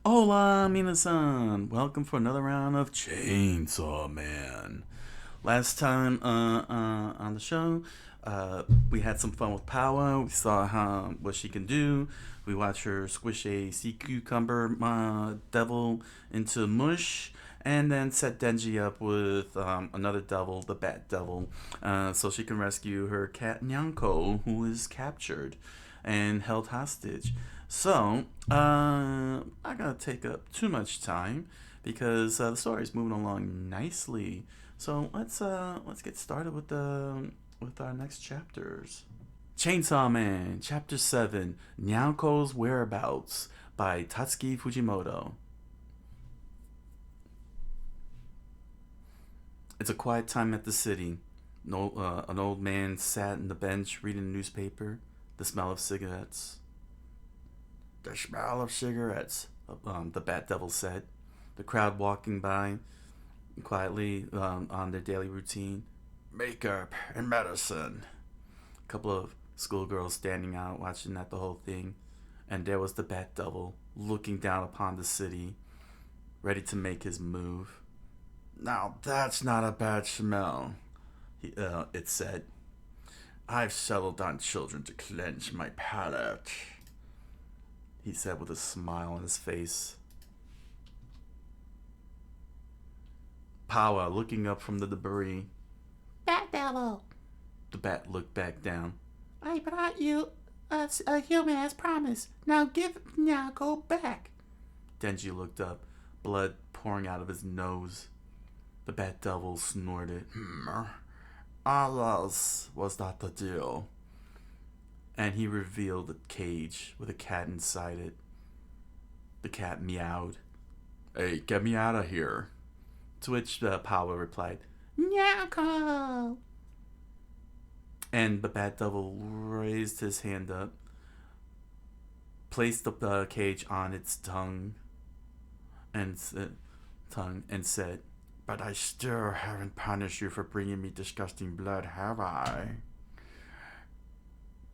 Hola, minasan! Welcome for another round of Chainsaw Man. Last time on the show, we had some fun with Power. We saw what she can do. We watched her squish a sea cucumber devil into mush, and then set Denji up with another devil, the Bat Devil, so she can rescue her cat Nyanko, who is captured and held hostage. So, I'm not gonna take up too much time because the story is moving along nicely. So let's get started with our next chapters. Chainsaw Man, Chapter 7, Nyanko's Whereabouts by Tatsuki Fujimoto. It's a quiet time at the city. An old man sat on the bench reading a newspaper. The smell of cigarettes. The smell of cigarettes, the Bat Devil said. The crowd walking by quietly on their daily routine. Makeup and medicine. A couple of schoolgirls standing out watching at the whole thing. And there was the Bat Devil looking down upon the city, ready to make his move. Now that's not a bad smell, it said. I've settled on children to cleanse my palate, he said with a smile on his face. Power looking up from the debris. Bat Devil, The bat looked back down. I brought you a human as promised. Now go back. Denji looked up, blood pouring out of his nose. The Bat Devil snorted. Alas, was that the deal? And he revealed a cage with a cat inside it. The cat meowed. Hey, get me out of here. To which Power replied, Nyako. and the Bat Devil raised his hand up, placed the cage on its and said, "But I still haven't punished you for bringing me disgusting blood, have I?"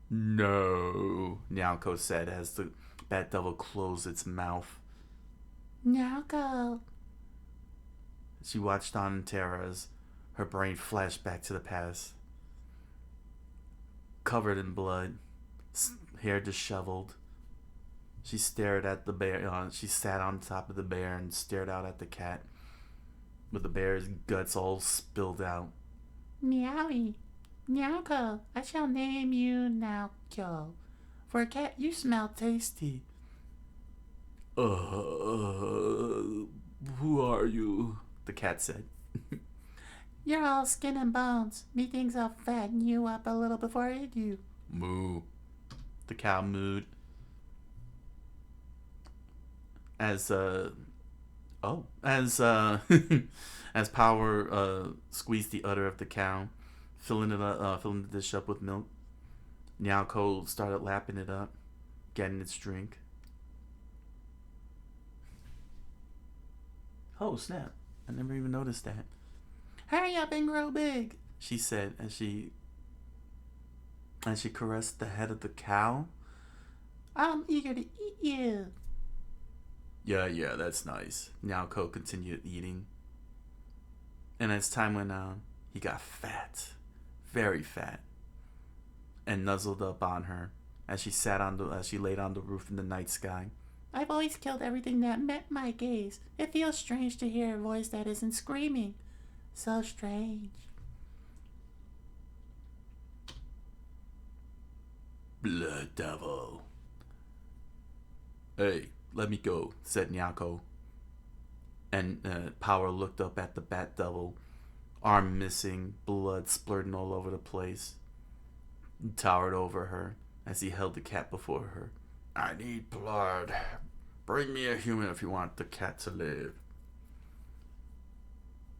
No, Nyako said as the Bat Devil closed its mouth. Nyako. She watched on in terror as her brain flashed back to the past. Covered in blood, hair disheveled, she stared at the bear. She sat on top of the bear and stared out at the cat, with the bear's guts all spilled out. Meowie. Nyako, I shall name you Naoko. For a cat, you smell tasty. Who are you? The cat said. You're all skin and bones. Methinks I'll fatten you up a little before I eat you. Moo. The cow mooed. As as as Power squeezed the udder of the cow, filling the dish up with milk. Nyako started lapping it up, getting its drink. Oh snap! I never even noticed that. Hurry up and grow big, she said as she caressed the head of the cow. I'm eager to eat you. Yeah, that's nice. Nyako continued eating. And as time went on, he got fat, very fat, and nuzzled up on her as she laid on the roof in the night sky. I've always killed everything that met my gaze. It feels strange to hear a voice that isn't screaming. So strange. Blood Devil. Hey, let me go, said Nyako. And Power looked up at the Bat Devil, arm missing, blood splurting all over the place. He towered over her as he held the cat before her. I need blood. Bring me a human if you want the cat to live.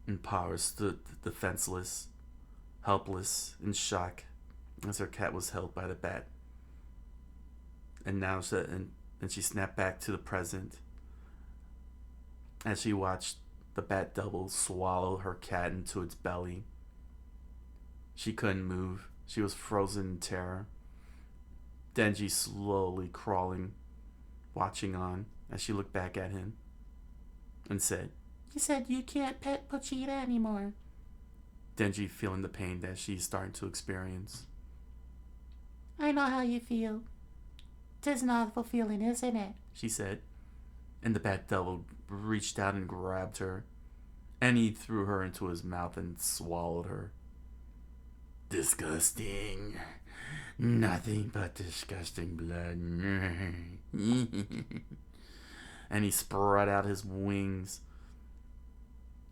And Power stood defenseless, helpless, in shock as her cat was held by the bat. And now she snapped back to the present as she watched the Bat Devil swallow her cat into its belly. She couldn't move. She was frozen in terror. Denji slowly crawling, watching on as she looked back at him and said, You said you can't pet Pochita anymore. Denji feeling the pain that she's starting to experience. I know how you feel. 'Tis an awful feeling, isn't it? She said, and the Bat Devil reached out and grabbed her, and he threw her into his mouth and swallowed her. Disgusting. Nothing but disgusting blood. And he spread out his wings.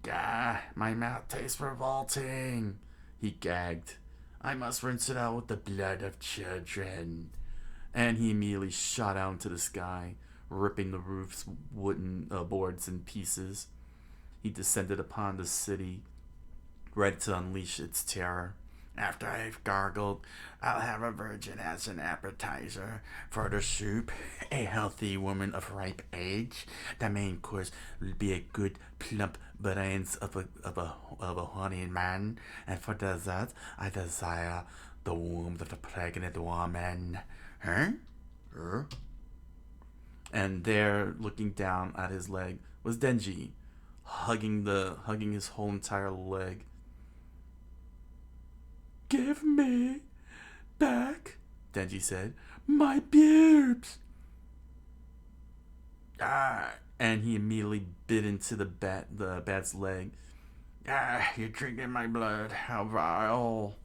Gah, my mouth tastes revolting, he gagged. I must rinse it out with the blood of children. And he immediately shot out into the sky, ripping the roof's wooden boards in pieces. He descended upon the city, ready to unleash its terror. After I've gargled, I'll have a virgin as an appetizer. For the soup, a healthy woman of ripe age. The main course will be a good plump brains of a horny man. And for dessert, I desire the womb of a pregnant woman. Huh? And there, looking down at his leg, was Denji, hugging his whole entire leg. Give me back, Denji said, my pubes. And he immediately bit into the bat's leg. You're drinking my blood. How vile.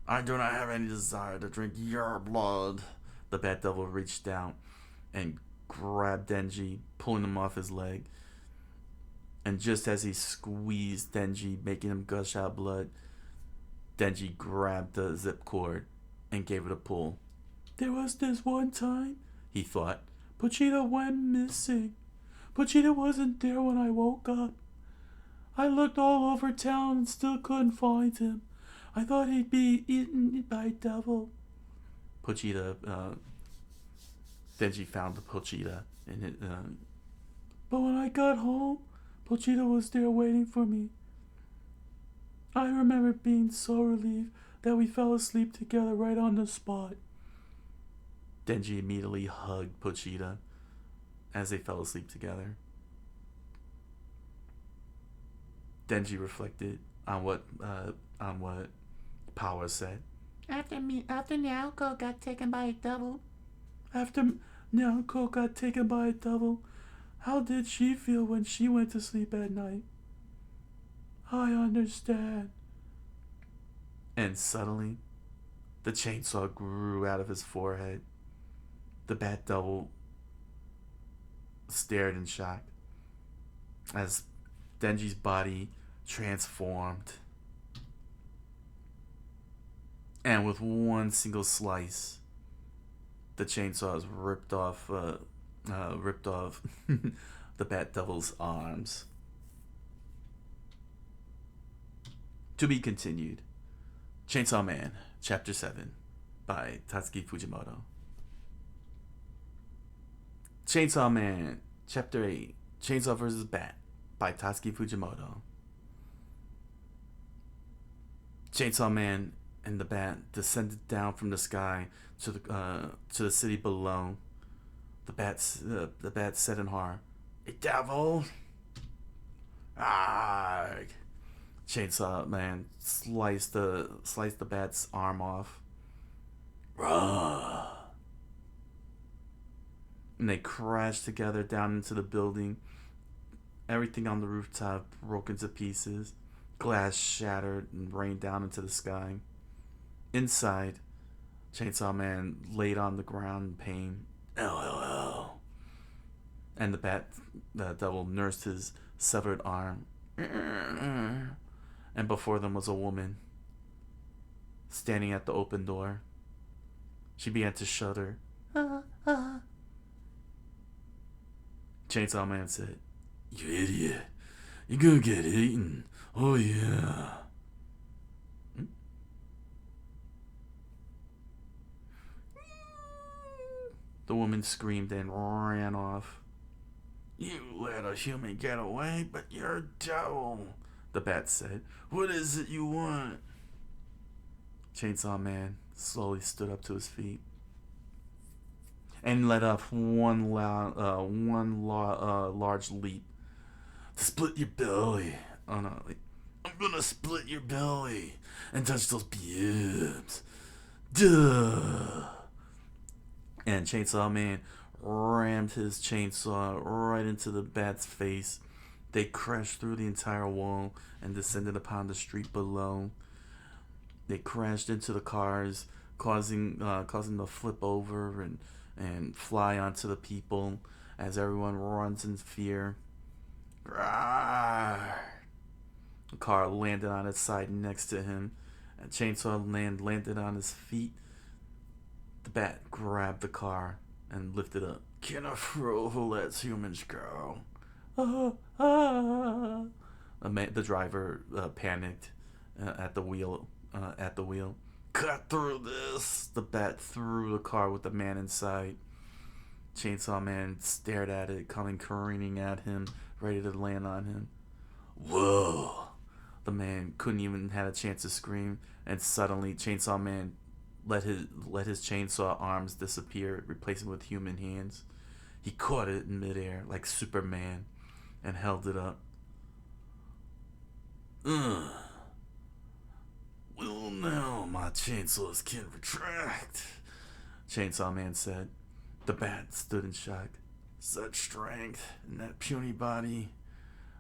I do not have any desire to drink your blood. The Bat Devil reached down and grabbed Denji, pulling him off his leg. And just as he squeezed Denji, making him gush out blood, Denji grabbed the zip cord and gave it a pull. There was this one time, he thought, Pochita went missing. Pochita wasn't there when I woke up. I looked all over town and still couldn't find him. I thought he'd be eaten by a devil. Pochita, Denji found the Pochita in it. But when I got home, Pochita was there waiting for me. I remember being so relieved that we fell asleep together right on the spot. Denji immediately hugged Pochita as they fell asleep together. Denji reflected on what Power said. After Naoko got taken by a devil. After Naoko got taken by a devil, how did she feel when she went to sleep at night? I understand. And suddenly, the chainsaw grew out of his forehead. The Bat Devil stared in shock as Denji's body transformed. And with one single slice, the chainsaw is ripped off the Bat Devil's arms. To be continued. Chainsaw Man, Chapter 7, by Tatsuki Fujimoto. Chainsaw Man, Chapter 8, Chainsaw vs. Bat, by Tatsuki Fujimoto. Chainsaw Man and the Bat descended down from the sky to the city below. The bat said in horror, "A devil!" Arrgh. Chainsaw Man sliced the bat's arm off. Rawr. And they crashed together down into the building. Everything on the rooftop broke into pieces. Glass shattered and rained down into the sky. Inside, Chainsaw Man laid on the ground in pain. LOL. And the devil nursed his severed arm. And before them was a woman, standing at the open door. She began to shudder. Chainsaw Man said, "You idiot. You're gonna get eaten. Oh yeah." The woman screamed and ran off. "You let a human get away, but you're a devil," the bat said. "What is it you want?" Chainsaw Man slowly stood up to his feet. and let off large leap. Split your belly. Oh no, like, I'm gonna split your belly and touch those pubes. Duh. And Chainsaw Man rammed his chainsaw right into the bat's face. They crashed through the entire wall and descended upon the street below. They crashed into the cars, causing them to flip over and fly onto the people as everyone runs in fear. Rawr. The car landed on its side next to him, and Chainsaw Man landed on his feet. The bat grabbed the car and lifted up. Can a fro who lets humans go? The driver panicked at the wheel. Cut through this! The bat threw the car with the man inside. Chainsaw Man stared at it, coming careening at him, ready to land on him. Whoa! The man couldn't even have a chance to scream, and suddenly Chainsaw Man let his chainsaw arms disappear, replacing with human hands. He caught it in midair like Superman and held it up. Ugh. Well, now my chainsaws can retract, Chainsaw Man said. The bat stood in shock. Such strength in that puny body.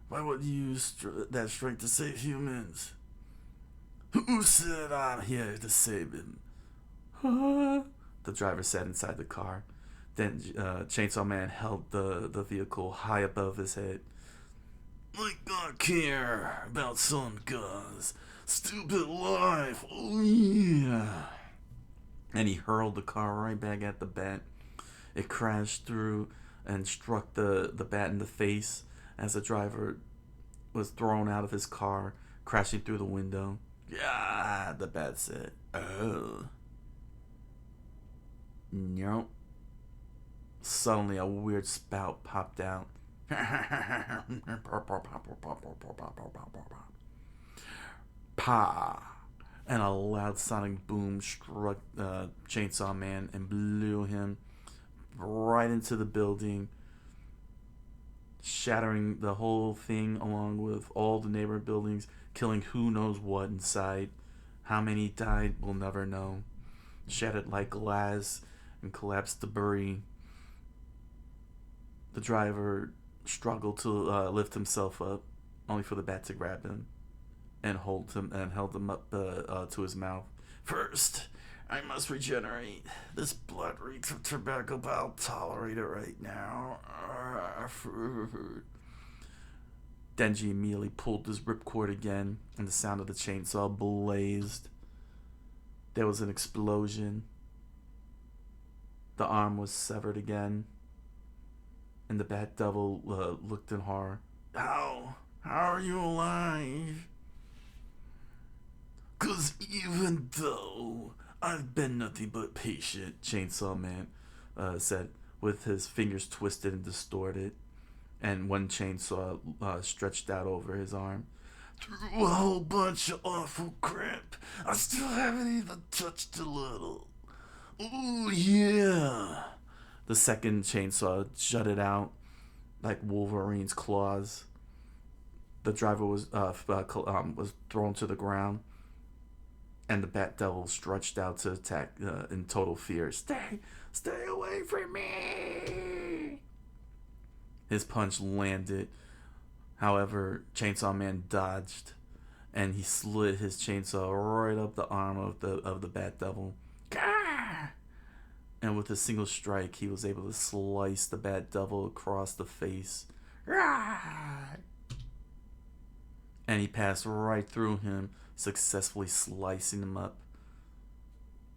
Why would you use that strength to save humans? Who said I'm here to save him? The driver said inside the car. Then Chainsaw Man held the vehicle high above his head. Like I care about some guys. Stupid life. Oh yeah. And he hurled the car right back at the bat. It crashed through and struck the bat in the face as the driver was thrown out of his car, crashing through the window. Yeah, the bat said. Oh. Nope. Suddenly a weird spout popped out. Pa! And a loud sonic boom struck Chainsaw Man and blew him right into the building, shattering the whole thing along with all the neighboring buildings, killing who knows what inside. How many died, we'll never know. Shattered like glass and collapsed debris. The driver struggled to lift himself up, only for the bat to grab him and held him up to his mouth. First, I must regenerate. This blood reeks of tobacco, but I'll tolerate it right now. Denji immediately pulled his ripcord again, and the sound of the chainsaw blazed. There was an explosion. The arm was severed again, and the Bat Devil looked in horror. How are you alive? 'Cause even though I've been nothing but patient, Chainsaw Man said, with his fingers twisted and distorted, and one chainsaw stretched out over his arm. Through a whole bunch of awful crap, I still haven't even touched a little. Ooh, yeah. The second chainsaw jutted out like Wolverine's claws. The driver was thrown to the ground, and the Bat Devil stretched out to attack in total fear. Stay away from me! His punch landed. However, Chainsaw Man dodged, and he slid his chainsaw right up the arm of the Bat Devil. Gah! And with a single strike, he was able to slice the Bat Devil across the face. Rah! And he passed right through him, successfully slicing him up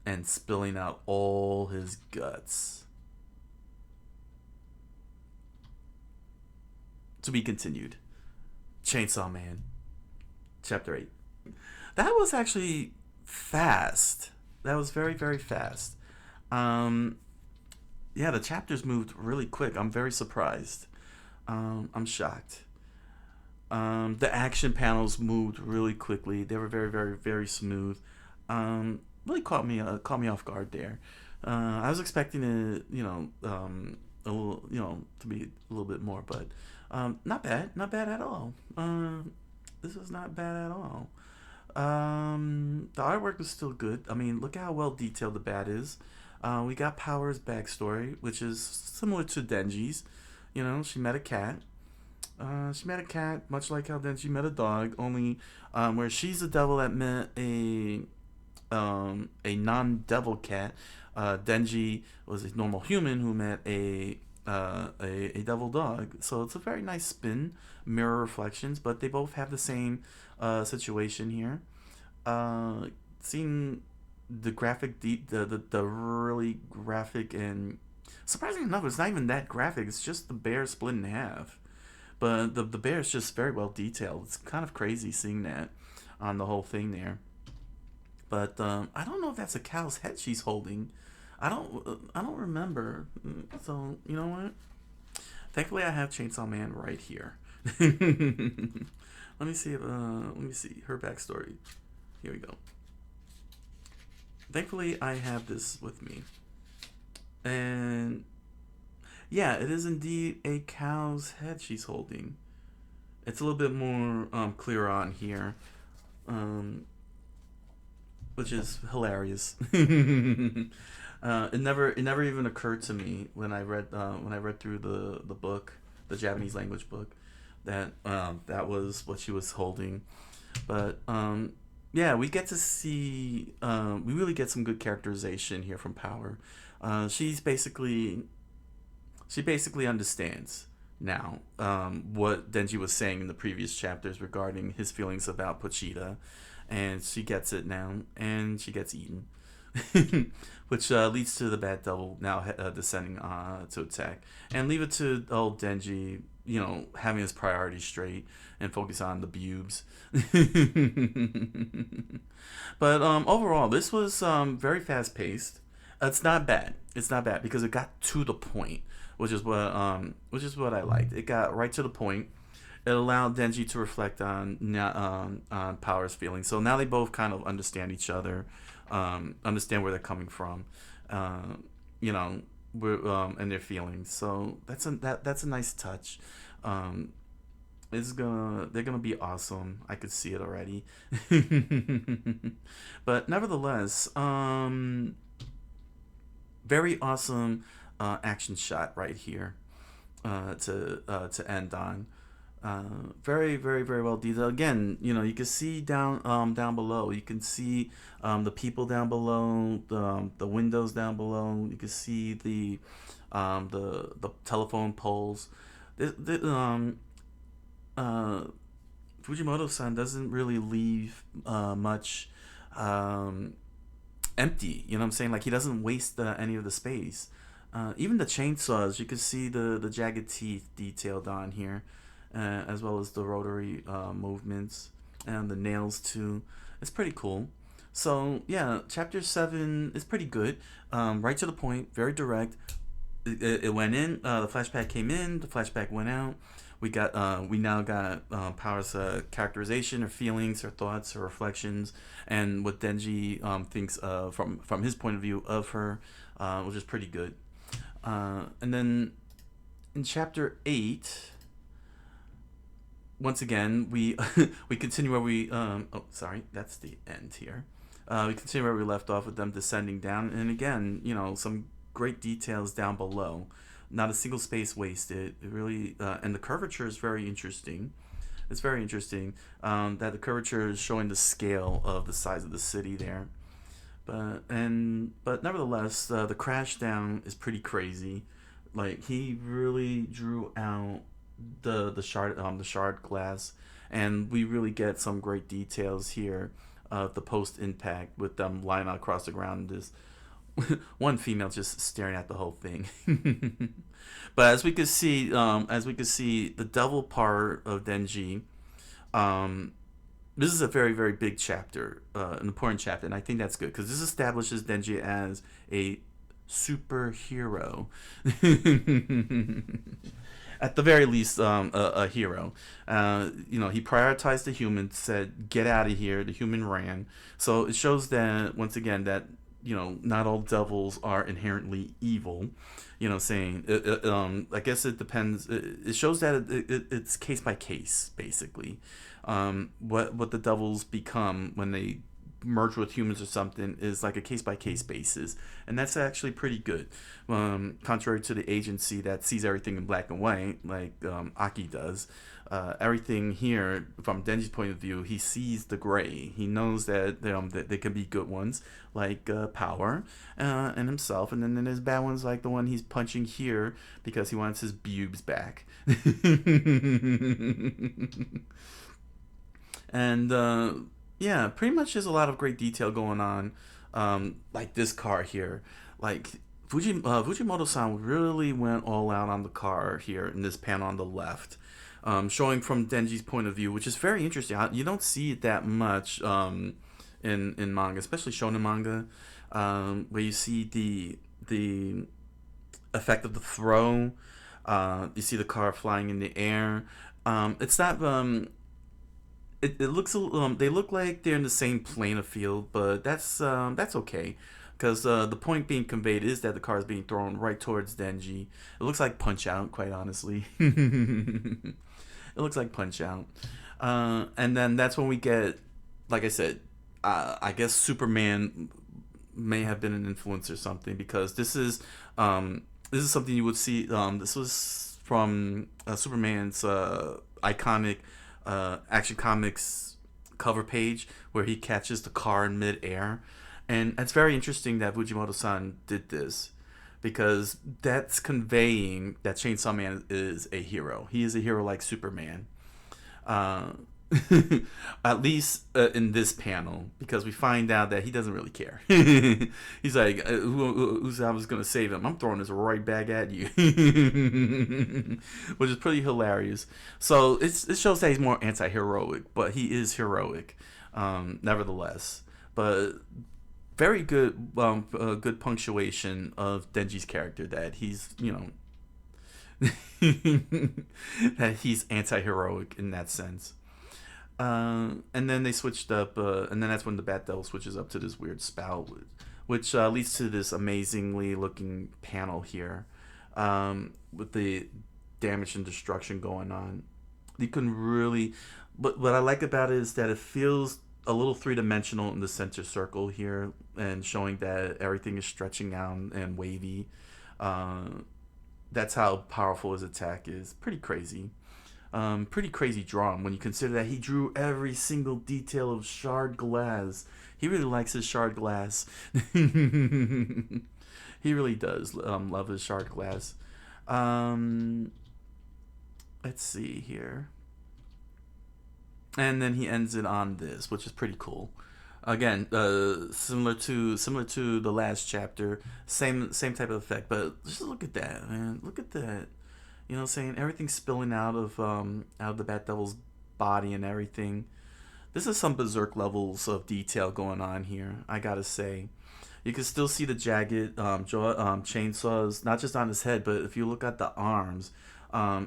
and spilling out all his guts. To be continued. Chainsaw Man, Chapter 8. That was actually fast. That was very, very fast. Yeah, the chapters moved really quick. I'm very surprised. I'm shocked. The action panels moved really quickly. They were very, very, very smooth. Really caught me off guard there. I was expecting it, a little, to be a little bit more, but not bad, not bad at all. This was not bad at all. The artwork is still good. I mean, look at how well detailed the bat is. We got Power's backstory, which is similar to Denji's. She met a cat. She met a cat, much like how Denji met a dog, only where she's a devil that met a non-devil cat. Denji was a normal human who met a devil dog. So it's a very nice spin, mirror reflections, but they both have the same situation here. Seeing the graphic, the really graphic, and surprisingly enough, it's not even that graphic. It's just the bear split in half. But the bear is just very well detailed. It's kind of crazy seeing that on the whole thing there. But I don't know if that's a cow's head she's holding. I don't remember. So you know what? Thankfully, I have Chainsaw Man right here. Let me see if let me see her backstory. Here we go. Thankfully, I have this with me, and yeah, it is indeed a cow's head she's holding. It's a little bit more clear on here, um, which is hilarious. It never even occurred to me when I read through the book, the Japanese language book, that that was what she was holding. But yeah, we get to see we really get some good characterization here from Power. She basically understands now what Denji was saying in the previous chapters regarding his feelings about Pochita, and she gets it now, and she gets eaten, which leads to the Bat Devil now descending to attack, and leave it to old Denji, having his priorities straight and focus on the bubes. But overall, this was very fast paced. It's not bad. It's not bad because it got to the point, which is what I liked. It got right to the point. It allowed Denji to reflect on Power's feelings. So now they both kind of understand each other, understand where they're coming from, you know, and their feelings. So that's a nice touch. They're gonna be awesome. I could see it already. But nevertheless, very awesome action shot right here to end on. Very, very, very well detailed. Again, you can see down below. You can see the people down below, the windows down below. You can see the telephone poles. Uh, Fujimoto-san doesn't really leave much empty. You know what I'm saying? Like, he doesn't waste any of the space. Even the chainsaws, you can see the jagged teeth detailed on here, as well as the rotary movements and the nails too. It's pretty cool. So yeah, chapter 7 is pretty good. Right to the point, very direct. It went in. The flashback came in. The flashback went out. We now got Power's characterization, her feelings, her thoughts, her reflections, and what Denji thinks from his point of view of her, which is pretty good. And then in chapter 8, once again we we continue where we sorry, that's the end here. We continue where we left off with them descending down, and again, some great details down below. Not a single space wasted. It really, and the curvature is very interesting. It's very interesting that the curvature is showing the scale of the size of the city there. But nevertheless, the crash down is pretty crazy. Like, he really drew out the shard glass, and we really get some great details here of the post impact with them lying across the ground. This one female just staring at the whole thing. But as we could see, the devil part of Denji. This is a very, very big chapter, an important chapter, and I think that's good because this establishes Denji as a superhero. At the very least, a hero. He prioritized the human, said, "Get out of here." The human ran. So it shows that once again that not all devils are inherently evil. Saying I guess it depends. It shows that it's case by case, basically. What the devils become when they merge with humans or something is like a case by case basis, and that's actually pretty good. Contrary to the agency that sees everything in black and white, like Aki does. Everything here, from Denji's point of view, he sees the gray. He knows that they can be good ones, like Power and himself, and then there's bad ones like the one he's punching here because he wants his pubes back. And yeah, pretty much there's a lot of great detail going on, like this car here. Like Fujimoto-san really went all out on the car here in this panel on the left, showing from Denji's point of view, which is very interesting. You don't see it that much in manga, especially shonen manga, where you see the effect of the throw. You see the car flying in the air. It's not. It looks. They look like they're in the same plane of field, but that's okay. Because the point being conveyed is that the car is being thrown right towards Denji. It looks like Punch Out, quite honestly. It looks like Punch Out. And then that's when we get, like I said, I guess Superman may have been an influence or something, because this is something you would see. This was from Superman's iconic Action Comics cover page where he catches the car in midair. And it's very interesting that Fujimoto-san did this, because that's conveying that Chainsaw Man is a hero. He is a hero like Superman. At least in this panel, because we find out that he doesn't really care. He's like, who's I was going to save him? I'm throwing this right back at you. Which is pretty hilarious. So it shows that he's more anti-heroic, but he is heroic nevertheless. But very good good punctuation of Denji's character, that he's, that he's anti-heroic in that sense. And then they switched up, and then that's when the Bat Devil switches up to this weird spout, which leads to this amazingly looking panel here, with the damage and destruction going on. You can really, but what I like about it is that it feels a little three-dimensional in the center circle here, and showing that everything is stretching out and wavy. That's how powerful his attack is. Pretty crazy. Pretty crazy drawing when you consider that he drew every single detail of shard glass. He really likes his shard glass. He really does love his shard glass. Let's see here. And then he ends it on this, which is pretty cool. Again, similar to the last chapter, same type of effect. But just look at that, man. Look at that. You know what I'm saying? Everything spilling out of the Bat Devil's body and everything. This is some berserk levels of detail going on here, I gotta say. You can still see the jagged chainsaws, not just on his head, but if you look at the arms,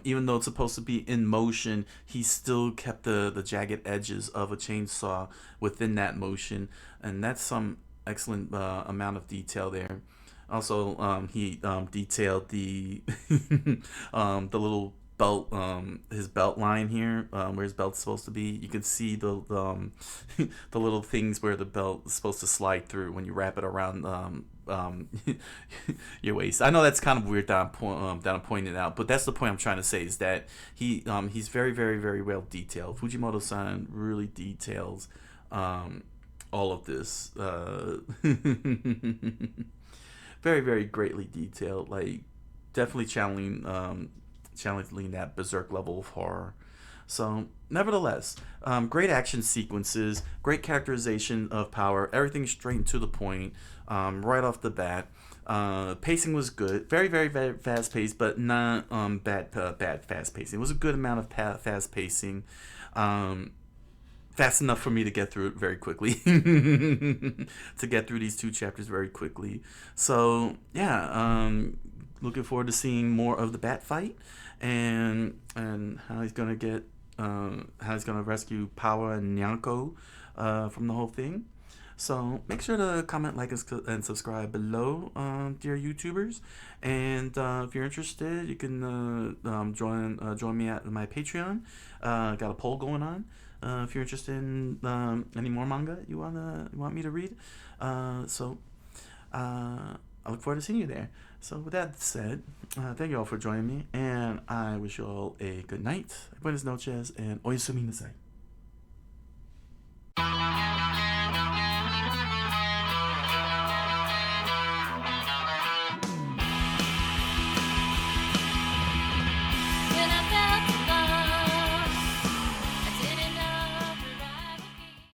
even though it's supposed to be in motion, he still kept the jagged edges of a chainsaw within that motion. And that's some excellent amount of detail there. Also, he detailed the the little belt, his belt line here, where his belt's supposed to be. You can see the the little things where the belt is supposed to slide through when you wrap it around your waist. I know that's kind of weird that I'm pointing out, but that's the point I'm trying to say, is that he's very, very, very well detailed. Fujimoto-san really details all of this. Very, very greatly detailed. Like, definitely channeling that berserk level of horror. So, nevertheless, great action sequences, great characterization of Power, everything straight and to the point, right off the bat. Pacing was good, very, very, very fast paced, but not bad fast pacing. It was a good amount of fast pacing. Fast enough for me to get through it very quickly. To get through these two chapters very quickly. So, yeah, looking forward to seeing more of the bat fight, and how he's gonna rescue Power and Nyanko from the whole thing. So make sure to comment, like, and subscribe below, dear YouTubers. And if you're interested, you can join me at my Patreon. Got a poll going on. If you're interested in any more manga you want me to read, so I look forward to seeing you there. So with that said, thank you all for joining me, and I wish you all a good night. Buenas noches, and oyasumi nasai.